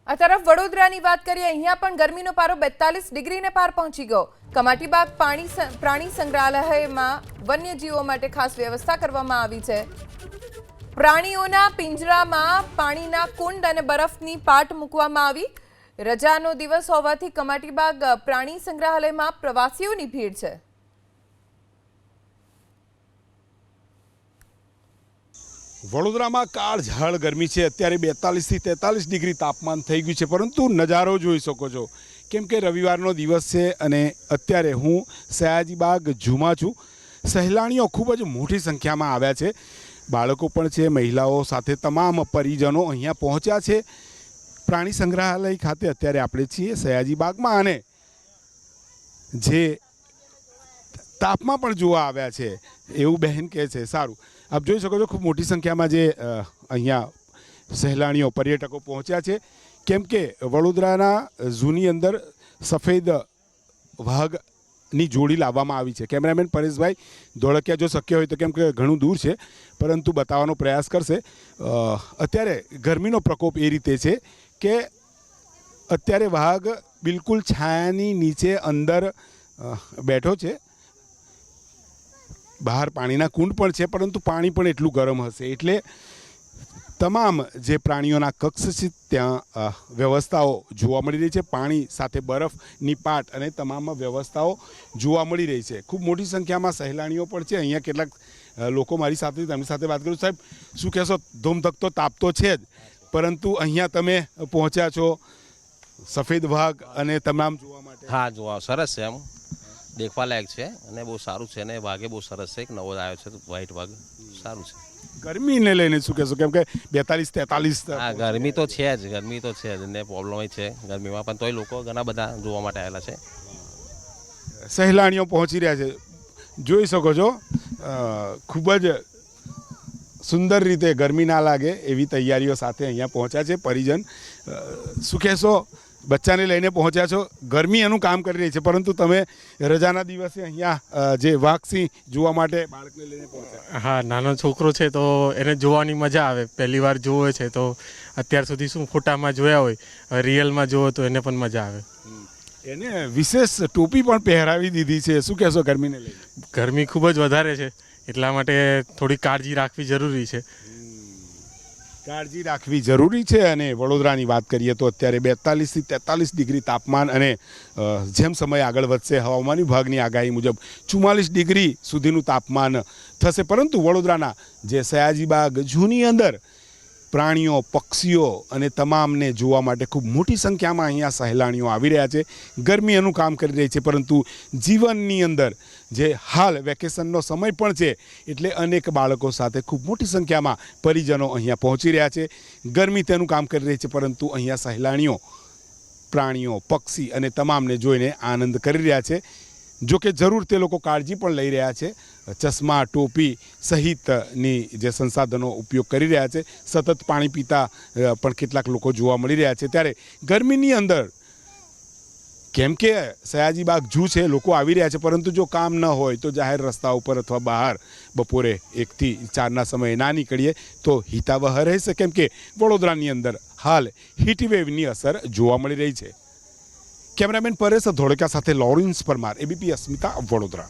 આ તરફ વડોદરાની વાત કરીએ, અહીંયા પણ ગરમીનો પારો 42 ડિગ્રીને પાર પહોંચી ગયો। કમાટીબાગ પ્રાણી સંગ્રહાલયમાં વન્યજીવો માટે ખાસ વ્યવસ્થા કરવામાં આવી છે। પ્રાણીઓના પિંજરામાં પાણીના કુંડ અને બરફની પાટ મૂકવામાં આવી। રજાનો દિવસ હોવાથી કમાટીબાગ પ્રાણી સંગ્રહાલયમાં પ્રવાસીઓની ભીડ છે। વડોદરામાં કાળઝાળ ગરમી છે। અત્યારે 42 થી 43 ડિગ્રી તાપમાન થઈ ગયું છે, પરંતુ નજારો જોઈ શકો છો કેમ કે રવિવારનો દિવસ છે અને અત્યારે હું સયાજીબાગ ઝૂમાં છું। સહેલાણીઓ ખૂબ જ મોટી સંખ્યામાં આવ્યા છે, બાળકો પણ છે, મહિલાઓ સાથે તમામ પરિજનો અહીંયા પહોંચ્યા છે। પ્રાણી સંગ્રહાલય ખાતે અત્યારે આપણે છીએ સયાજીબાગમાં, અને જે તાપમાં પણ જોવા આવ્યા છે એવું બહેન કહે છે। સારું, આપ જોઈ શકો છો ખૂબ મોટી સંખ્યામાં જે અહીંયા સહેલાણીઓ પર્યટકો પહોંચ્યા છે, કેમ કે વડોદરાના ઝૂની અંદર સફેદ વાઘની જોડી લાવવામાં આવી છે। કેમેરામેન પરેશભાઈ ધોળકિયા જો શક્ય હોય તો, કેમ કે ઘણું દૂર છે પરંતુ બતાવવાનો પ્રયાસ કરશે। અત્યારે ગરમીનો પ્રકોપ એ રીતે છે કે અત્યારે વાઘ બિલકુલ છાયાની નીચે અંદર બેઠો છે। બહાર પાણીના કુંડ પણ છે, પરંતુ પાણી પણ એટલું ગરમ હશે, એટલે તમામ જે પ્રાણીઓના કક્ષ છે ત્યાં વ્યવસ્થાઓ જોવા મળી રહી છે। પાણી સાથે બરફની પાટ અને તમામ વ્યવસ્થાઓ જોવા મળી રહી છે। ખૂબ મોટી સંખ્યામાં સહેલાણીઓ પણ છે। અહીંયા કેટલાક લોકો મારી સાથે, તેમની સાથે વાત કરું। સાહેબ, શું કહેશો? ધોમધકતો તાપ તો છે જ, પરંતુ અહીંયા તમે પહોંચ્યા છો સફેદ વાઘ અને તમામ જોવા માટે। હા, જોવા સરસ છે, એમ દેખવા લાયક છે અને બહુ સારું છે, અને વાઘે બહુ સરસ છે, એક નવો આવ્યો છે વ્હાઈટ વાઘ, સારું છે। ગરમીને લઈને શું કહેશો? કેમ કે 42-43 હા, ગરમી તો છે જ, ગરમી તો છે જ, ને પ્રોબ્લેમ છે ગરમીમાં, પણ તોય લોકો ઘણા બધા જોવા માટે આવેલા છે। સહેલાણીઓ પહોંચી રહ્યા છે, જોઈ શકો છો। ખૂબ જ સુંદર રીતે ગરમી ના લાગે એવી તૈયારીઓ સાથે અહીંયા પહોંચ્યા છે પરિજન। શું કહેશો? બચ્ચાને લઈને પહોંચ્યા છો, ગરમી એનું કામ કરી રહી છે, પરંતુ તમે રજાના દિવસે અહીંયા જે વાઘસિંહ જોવા માટે બાળકને લઈને પહોંચ્યા। હા, નાનો છોકરો છે તો એને જોવાની મજા આવે, પહેલી વાર જોવે છે તો અત્યાર સુધી શું ફોટામાં જોયા હોય, રિયલમાં જોવો તો એને પણ મજા આવે। એને વિશેષ ટોપી પણ પહેરાવી દીધી છે, શું કહેશો ગરમીને લઈને? ગરમી ખૂબ જ વધારે છે, એટલા માટે થોડી કાળજી રાખવી જરૂરી છે। કાળજી રાખવી જરૂરી છે। અને વડોદરાની વાત કરીએ તો અત્યારે 42 થી 43 ડિગ્રી તાપમાન, અને જેમ સમય આગળ વધશે હવામાન વિભાગની આગાહી મુજબ 44 ડિગ્રી સુધીનું તાપમાન થશે। પરંતુ વડોદરાના જે સયાજીબાગ ઝૂની અંદર પ્રાણીઓ, પક્ષીઓ અને તમામને જોવા માટે ખૂબ મોટી સંખ્યામાં અહીંયા સહેલાણીઓ આવી રહ્યા છે। ગરમી એનું કામ કરી રહી છે, પરંતુ જીવનની અંદર જે હાલ વેકેશનનો સમય પણ છે, એટલે અનેક બાળકો સાથે ખૂબ મોટી સંખ્યામાં પરિજનો અહીંયા પહોંચી રહ્યા છે। ગરમી તેનું કામ કરી રહી છે, પરંતુ અહીંયા સહેલાણીઓ પ્રાણીઓ, પક્ષી અને તમામને જોઈને આનંદ કરી રહ્યા છે। જો કે જરૂર તે લોકો કાળજી પણ લઈ રહ્યા છે, ચશ્મા, ટોપી સહિતની જે સંસાધનો ઉપયોગ કરી રહ્યા છે। સતત પાણી પીતા પણ કેટલાક લોકો જોવા મળી રહ્યા છે। ત્યારે ગરમીની અંદર કેમ કે સયાજીબાગ ઝૂ છે, લોકો આવી રહ્યા છે, પરંતુ જો કામ ન હોય તો જાહેર રસ્તા ઉપર અથવા બહાર બપોરે 1 થી 4ના સમયે ના નીકળીએ તો હિતાવહ રહેશે, કેમ કે વડોદરાની અંદર હાલ હીટવેવની અસર જોવા મળી રહી છે। કેમેરામેન પરેશ ધોળકિયા સાથે લોરેન્સ પરમાર, ABP અસ્મિતા, વડોદરા।